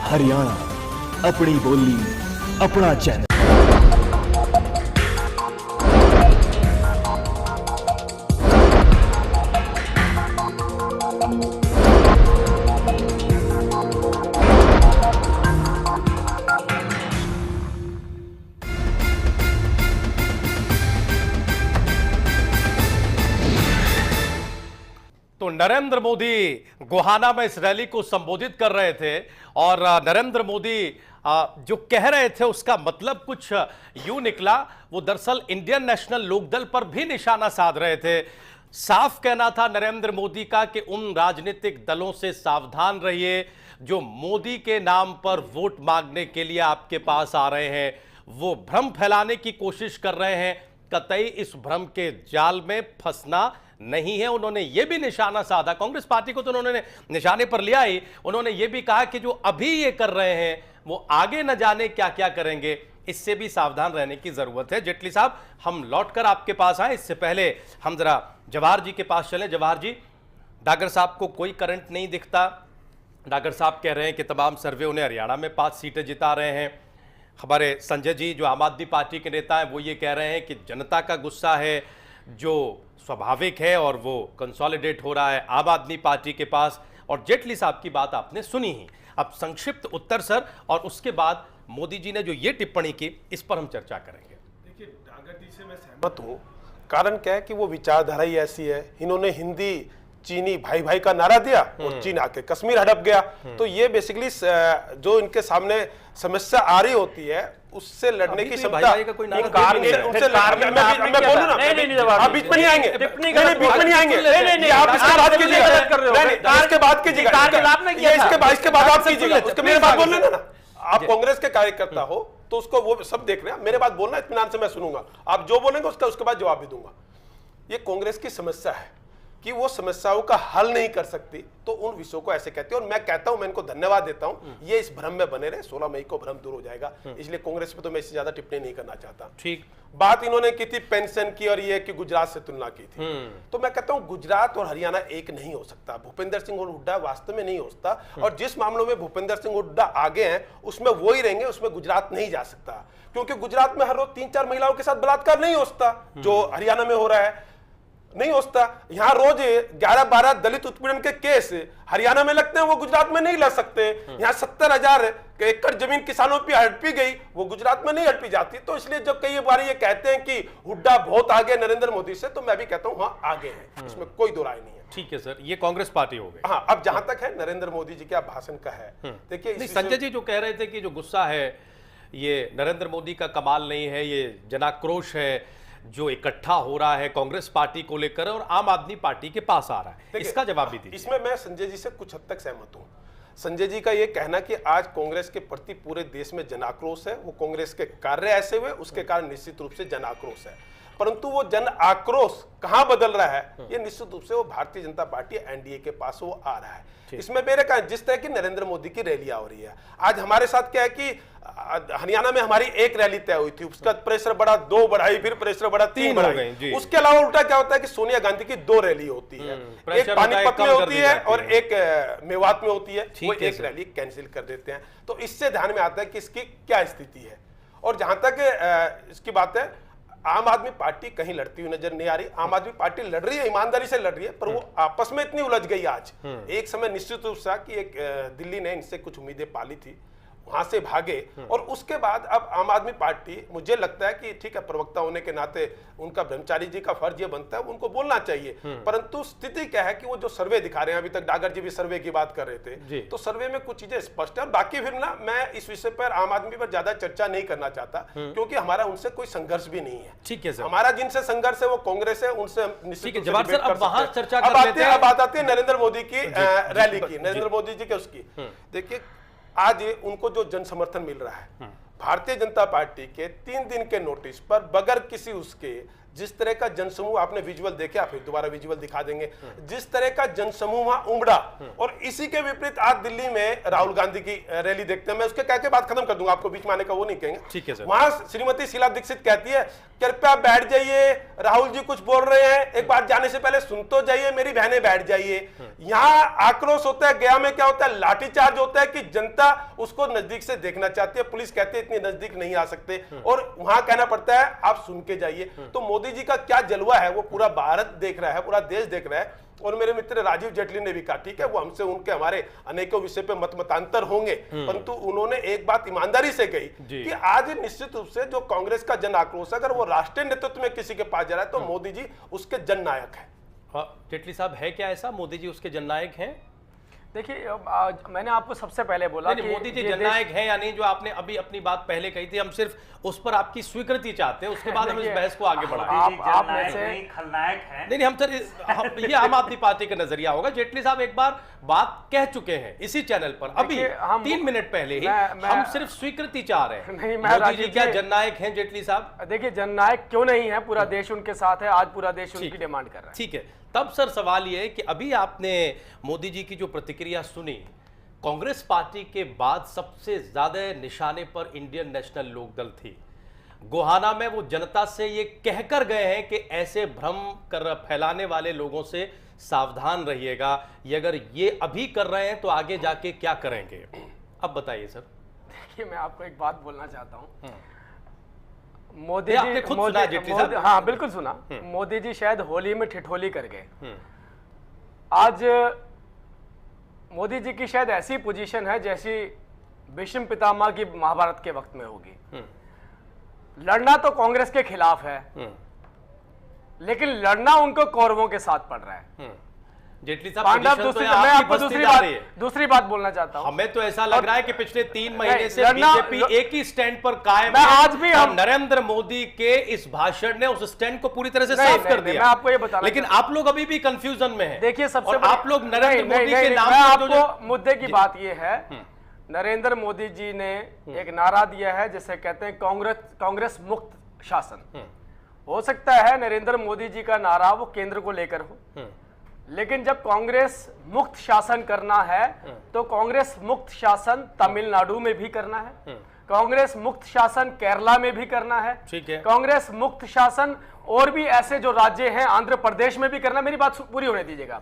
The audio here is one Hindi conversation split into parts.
हरियाणा, अपनी बोली, अपना चैनल। तो नरेंद्र मोदी गोहाना में इस रैली को संबोधित कर रहे थे और नरेंद्र मोदी जो कह रहे थे उसका मतलब कुछ यूं निकला। वो दरअसल इंडियन नेशनल लोकदल पर भी निशाना साध रहे थे। साफ कहना था नरेंद्र मोदी का कि उन राजनीतिक दलों से सावधान रहिए जो मोदी के नाम पर वोट मांगने के लिए आपके पास आ रहे हैं। वो भ्रम फैलाने की कोशिश कर रहे हैं, कतई इस भ्रम के जाल में फंसना नहीं है। उन्होंने यह भी निशाना साधा, कांग्रेस पार्टी को तो उन्होंने निशाने पर लिया ही। उन्होंने यह भी कहा कि जो अभी ये कर रहे हैं वो आगे न जाने क्या क्या करेंगे, इससे भी सावधान रहने की जरूरत है। जेटली साहब, हम लौटकर आपके पास आए, इससे पहले हम जरा जवाहर जी के पास चले। जवाहर जी, डागर साहब को कोई करंट नहीं दिखता। डागर साहब कह रहे हैं कि तमाम सर्वे उन्हें हरियाणा में 5 सीटें जिता रहे हैं। हमारे संजय जी जो आम आदमी पार्टी के नेता हैं वो ये कह रहे हैं कि जनता का गुस्सा है जो स्वाभाविक है और वो कंसोलिडेट हो रहा है आम आदमी पार्टी के पास। और जेटली साहब की बात आपने सुनी ही। अब संक्षिप्त उत्तर सर, और उसके बाद मोदी जी ने जो ये टिप्पणी की इस पर हम चर्चा करेंगे। देखिए, डागर जी से मैं सहमत हूँ। कारण क्या है कि वो विचारधारा ही ऐसी है। इन्होंने हिंदी चीनी भाई भाई का नारा दिया और चीन आके कश्मीर हड़प गया। तो ये बेसिकली जो इनके सामने समस्या आ रही होती है उससे लड़ने की क्षमता। मैं बोलूं ना, आप बीच में नहीं आएंगे, बीच में नहीं आएंगे, आप इसके बाद कीजिएगा, इसके बाद कीजिएगा, इसके बाद आप कीजिएगा, उसके मेरे बात बोल लेना ना। आप कांग्रेस के कार्यकर्ता हो तो उसको वो सब देख रहे हैं, मेरे बात बोलना इत्मीनान से मैं सुनूंगा। आप जो बोलेंगे उसके बाद जवाब भी दूंगा। ये कांग्रेस की समस्या है कि वो समस्याओं का हल नहीं कर सकती, तो उन विषयों को ऐसे कहते हैं। और मैं कहता हूं, मैं इनको धन्यवाद देता हूं, ये इस भ्रम में बने रहे। 16 मई को भ्रम दूर हो जाएगा, इसलिए कांग्रेस पे तो मैं इससे ज्यादा टिप्पणी नहीं करना चाहता। ठीक बात इन्होंने की थी पेंशन की और ये कि गुजरात से तुलना की थी। तो मैं कहता हूं गुजरात और हरियाणा एक नहीं हो सकता। भूपेंद्र सिंह हुड्डा वास्तव में नहीं हो सकता, और जिस मामलों में भूपेंद्र सिंह हुड्डा आगे हैं उसमें वो ही रहेंगे, उसमें गुजरात नहीं जा सकता। क्योंकि गुजरात में हर रोज 3-4 महिलाओं के साथ बलात्कार नहीं हो सकता जो हरियाणा में हो रहा है, नहीं हो सकता। यहां रोज 11-12 दलित उत्पीड़न के केस हरियाणा में लगते हैं, वो गुजरात में नहीं लग सकते। यहां 70,000 एकड़ जमीन किसानों की हड़पी गई, वो गुजरात में नहीं हड़पी जाती। तो इसलिए जब कई बार ये कहते हैं कि हुड्डा बहुत आगे नरेंद्र मोदी से, तो मैं भी कहता हूं हाँ आगे है, इसमें कोई दो राय नहीं है। ठीक है सर, ये कांग्रेस पार्टी हो गई। हाँ, अब जहां तक है नरेंद्र मोदी जी के भाषण का है, देखिए संजय जी जो कह रहे थे कि जो गुस्सा है ये नरेंद्र मोदी का कमाल नहीं है, ये जनाक्रोश है जो इकट्ठा हो रहा है कांग्रेस पार्टी को लेकर और आम आदमी पार्टी के पास आ रहा है, इसका जवाब भी दीजिए। इसमें मैं संजय जी से कुछ हद तक सहमत हूं। संजय जी का यह कहना कि आज कांग्रेस के प्रति पूरे देश में जनाक्रोश है, वो कांग्रेस के कार्य ऐसे हुए उसके कारण निश्चित रूप से जनाक्रोश है। परंतु वो जन आक्रोश कहां बदल रहा है, ये निश्चित रूप से वो भारतीय जनता पार्टी एनडीए के पास वो आ रहा है। इसमें मेरे कहा जिस तरह की नरेंद्र मोदी की रैलियां हो रही है, आज हमारे साथ क्या है कि हरियाणा में हमारी एक रैली तय हुई थी, उसका प्रेशर बढ़ा, 2 बढ़ाई, फिर प्रेशर बढ़ा, 3 बढ़ाई। उसके अलावा उल्टा क्या होता है कि सोनिया गांधी की 2 रैली होती है, एक पानीपत में होती है और एक मेवात में होती है, वो एक रैली कैंसिल कर देते हैं। तो इससे ध्यान में आता है कि इसकी क्या स्थिति है। और जहां तक इसकी बात है, आम आदमी पार्टी कहीं लड़ती हुई नजर नहीं आ रही। आम आदमी पार्टी लड़ रही है, ईमानदारी से लड़ रही है, पर वो आपस में इतनी उलझ गई आज। एक समय निश्चित रूप से कि एक दिल्ली ने इनसे कुछ उम्मीदें पाली थी, वहां से भागे, और उसके बाद अब आम आदमी पार्टी, मुझे लगता है कि ठीक है प्रवक्ता होने के नाते उनका ब्रह्मचारी जी का फर्ज ये बनता है उनको बोलना चाहिए। परंतु स्थिति क्या है कि वो जो सर्वे दिखा रहे हैं, अभी तक डागर जी भी सर्वे की बात कर रहे थे, तो सर्वे में कुछ चीजें स्पष्ट है। और बाकी फिर ना, मैं इस विषय पर आम आदमी पर ज्यादा चर्चा नहीं करना चाहता, क्योंकि हमारा उनसे कोई संघर्ष भी नहीं है। ठीक है सर, हमारा जिनसे संघर्ष है वो कांग्रेस है, उनसे निश्चित अब चर्चा अब बात आती है नरेंद्र मोदी की रैली की, नरेंद्र मोदी जी के उसकी। देखिए, आज उनको जो जन समर्थन मिल रहा है, भारतीय जनता पार्टी के 3 दिन के नोटिस पर बगैर किसी उसके जिस तरह का जनसमूह, आपने विजुअल देखा, फिर दोबारा विजुअल दिखा देंगे, जिस तरह का जनसमूह वहां उमड़ा, और इसी के विपरीत आज दिल्ली में राहुल गांधी की रैली देखते हैं। मैं उसके कह के बात खत्म कर दूंगा, आपको बीच में आने का वो नहीं कहेंगे। ठीक है सर। वहां श्रीमती शीला दीक्षित कहती है कृपया बैठ जाइए, राहुल जी कुछ बोल रहे हैं, एक बार जाने से पहले सुन तो जाइए, मेरी बहनें बैठ जाइए। यहाँ आक्रोश होता है, गया में क्या होता है, लाठीचार्ज होता है कि जनता उसको नजदीक से देखना चाहती है, पुलिस कहती है इतनी नजदीक नहीं आ सकते, और वहां कहना पड़ता है आप सुन के जाइए। तो मोदी जी का क्या जलवा है वो पूरा भारत देख रहा है, पूरा देश देख रहा है। और मेरे मित्र राजीव जेटली ने भी कहा ठीक है, वो हमसे उनके हमारे अनेकों विषय पे मतांतर होंगे, परंतु उन्होंने एक बात ईमानदारी से कही कि आज निश्चित रूप से जो कांग्रेस का जन आक्रोश, अगर वो राष्ट्रीय नेतृत्व में किसी के पास जा रहा है तो मोदी जी उसके जननायक है। जेटली साहब, है क्या ऐसा, मोदी जी उसके जननायक हैं? देखिए, मैंने आपको सबसे पहले बोला कि मोदी जी जननायक हैं या नहीं, जो आपने अभी अपनी बात पहले कही थी, हम सिर्फ उस पर आपकी स्वीकृति चाहते हैं, उसके बाद हम इस बहस को आगे बढ़ाएं। आप में से खलनायक हैं। नहीं, हम सर ये आम आदमी पार्टी का नजरिया होगा। जेटली साहब एक बार बात कह चुके हैं इसी चैनल पर, अभी 3 मिनट पहले ही, हम सिर्फ स्वीकृति चाह रहे हैं। नहीं, मोदी जी क्या जननायक हैं जेटली साहब? देखिए, जननायक क्यों नहीं है, पूरा देश उनके साथ है, आज पूरा देश उनकी डिमांड कर रहा है। ठीक है, तब सर सवाल ये है कि अभी आपने मोदी जी की जो प्रतिक्रिया सुनी, कांग्रेस पार्टी के बाद सबसे ज्यादा निशाने पर इंडियन नेशनल लोकदल थी। गोहाना में वो जनता से ये कहकर गए हैं कि ऐसे भ्रम फैलाने वाले लोगों से सावधान रहिएगा, ये अगर ये अभी कर रहे हैं तो आगे जाके क्या करेंगे। अब बताइए सर। देखिए, मैं आपको एक बात बोलना चाहता हूं। मोदी आपने जी, खुद सुना जेटली साहब? हाँ बिल्कुल सुना। मोदी जी शायद होली में ठिठोली कर गए। आज मोदी जी की शायद ऐसी पोजीशन है जैसी भीष्म पितामह की महाभारत के वक्त में होगी। लड़ना तो कांग्रेस के खिलाफ है, लेकिन लड़ना उनको कौरवों के साथ पड़ रहा है। जेटली साहब, पांडव पोजीशन मैं तो आपकी आपको बस्ती जा रही है। दूसरी बात बोलना चाहता हूं। हमें तो ऐसा लग रहा है कि पिछले 3 महीने से लड़ना- बीजेपी एक ही स्टैंड पर कायम मैं है। आज भी हम- नरेंद्र मोदी के इस भाषण ने उस स्टैंड को पूरी तरह से नहीं, साफ कर नहीं, दिया। मैं आपको ये बताना लेकिन आप लोग अभी भी कंफ्यूजन में हैं। देखिए, सबसे और आप लोग नरेंद्र मोदी के नाम मैं पर आपको मुद्दे की बात यह है, नरेंद्र मोदी जी ने एक नारा दिया है जिसे कहते हैं कांग्रेस मुक्त शासन। हो सकता है नरेंद्र मोदी जी का नारा वो केंद्र को लेकर हो, लेकिन जब कांग्रेस मुक्त शासन करना है तो कांग्रेस मुक्त शासन तमिलनाडु में भी करना है, कांग्रेस मुक्त शासन केरला में भी करना है, ठीक है। कांग्रेस मुक्त शासन और भी ऐसे जो राज्य हैं आंध्र प्रदेश में भी करना है। मेरी बात पूरी होने दीजिएगा।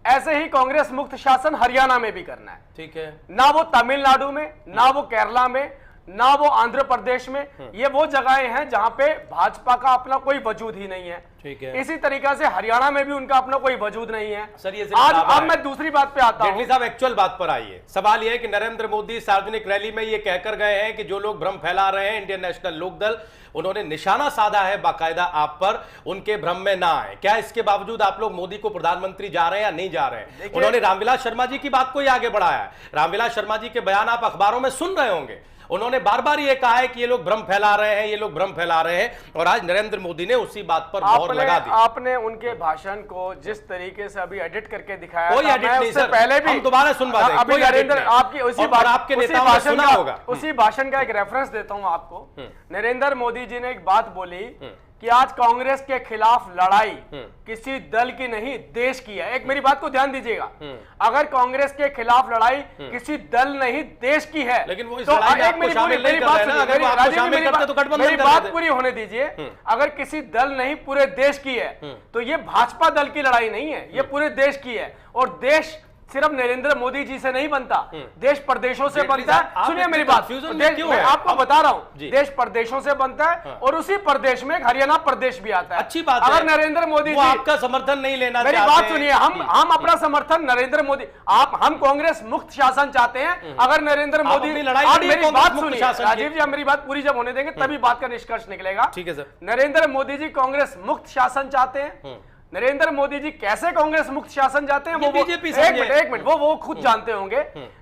ऐसे ही कांग्रेस मुक्त शासन हरियाणा में भी करना है। ठीक है। ना वो तमिलनाडु में, ना वो केरला में, ना वो आंध्र प्रदेश में। ये वो जगहें हैं जहां पे भाजपा का अपना कोई वजूद ही नहीं है। ठीक है। इसी तरीके से हरियाणा में भी उनका अपना कोई वजूद नहीं है। सर, ये आज अब मैं दूसरी बात पे आता हूं। जेटली साहब, एक्चुअल बात पर आइए। सवाल यह है कि नरेंद्र मोदी सार्वजनिक रैली में ये कहकर गए हैं कि जो लोग भ्रम फैला रहे हैं, इंडियन नेशनल लोकदल, उन्होंने निशाना साधा है बाकायदा आप पर, उनके भ्रम में ना आए। क्या इसके बावजूद आप लोग मोदी को प्रधानमंत्री जा रहे हैं या नहीं जा रहे हैं? उन्होंने रामविलास शर्मा जी की बात को ही आगे बढ़ाया है। रामविलास शर्मा जी के बयान आप अखबारों में सुन रहे होंगे। उन्होंने बार बार ये कहा है कि ये लोग भ्रम फैला रहे हैं, ये लोग भ्रम फैला रहे हैं, और आज नरेंद्र मोदी ने उसी बात पर मोहर लगा दी। आपने उनके भाषण को जिस तरीके से अभी एडिट करके दिखाया, कोई एडिट नहीं सर, पहले भी हम दोबारा सुनवा दें। अभी नरेंद्र आपकी उसी आपके नेताओं ने सुना होगा। उसी भाषण का एक रेफरेंस देता हूं आपको। नरेंद्र मोदी जी ने एक बात बोली कि आज कांग्रेस के खिलाफ लड़ाई किसी दल की नहीं, देश की है। एक मेरी बात को ध्यान दीजिएगा, अगर कांग्रेस के खिलाफ लड़ाई किसी दल नहीं देश की है, लेकिन वो इस तो लड़ाई में एक आपको मेरी शामिल नहीं कर रहे हैं ना। अगर वो आपको राजीव, शामिल करते तो गठबंधन मेरी कर बात देते। पूरी होने दीजिए। अगर किसी दल नहीं पूरे देश की है तो ये भाजपा दल की लड़ाई नहीं है, ये पूरे देश की है। और देश सिर्फ नरेंद्र मोदी जी से नहीं बनता, देश प्रदेशों से बनता है। सुनिए मेरी बात, मैं आपको बता रहा हूं, देश प्रदेशों से बनता है, और उसी प्रदेश में हरियाणा प्रदेश भी आता है। अच्छी बात है। अगर नरेंद्र मोदी जी आपका समर्थन नहीं लेना मेरी चाहते, बात सुनिए, हम अपना समर्थन नरेंद्र मोदी, हम कांग्रेस मुक्त शासन चाहते हैं। अगर नरेंद्र मोदी, अपनी लड़ाई आप लड़िए मेरी कांग्रेस बात मुक्त सुनिए शासन की। राजीव जी, आप मेरी बात पूरी जब होने देंगे तभी बात का निष्कर्ष निकलेगा। ठीक है सर। नरेंद्र मोदी जी कांग्रेस मुक्त शासन चाहते हैं, नरेंद्र मोदी जी कैसे कांग्रेस मुक्त शासन चाहते हैं ये वो बीजेपी एक मिनट वो खुद जानते होंगे,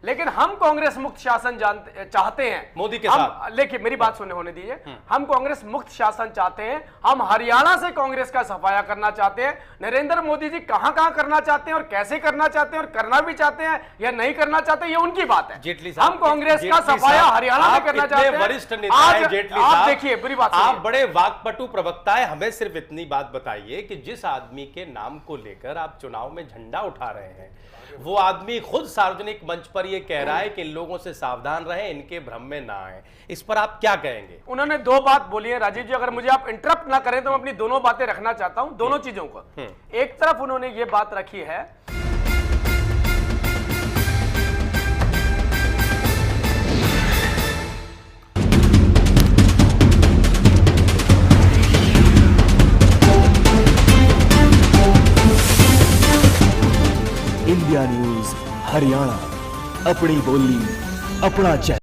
लेकिन हम कांग्रेस मुक्त शासन चाहते हैं मोदी के हम, साथ। देखिए मेरी बात सुनने होने दीजिए, हम कांग्रेस मुक्त शासन चाहते हैं, हम हरियाणा से कांग्रेस का सफाया करना चाहते हैं। नरेंद्र मोदी जी कहां कहां करना चाहते हैं और कैसे करना चाहते हैं और करना भी चाहते हैं या नहीं करना चाहते, ये उनकी बात है। जेटली साहब, हम कांग्रेस का जेटली सफाया साहब, हरियाणा में आप करना इतने चाहते हैं। वरिष्ठ नेता हैं जेटली साहब, आप देखिए बुरी बात आप सुनिए। बड़े वाकपटु प्रवक्ता है, हमें सिर्फ इतनी बात बताइए कि जिस आदमी के नाम को लेकर आप चुनाव में झंडा उठा रहे हैं, वो आदमी खुद सार्वजनिक मंच पर ये कह रहा है कि लोगों से सावधान रहें, इनके भ्रम में ना आए। इस पर आप क्या कहेंगे? उन्होंने दो बात बोली है राजीव जी, अगर मुझे आप इंटरप्ट ना करें तो मैं अपनी दोनों बातें रखना चाहता हूं, दोनों चीजों को। एक तरफ उन्होंने ये बात रखी है इंडिया न्यूज हरियाणा, अपनी बोली अपना चैनल।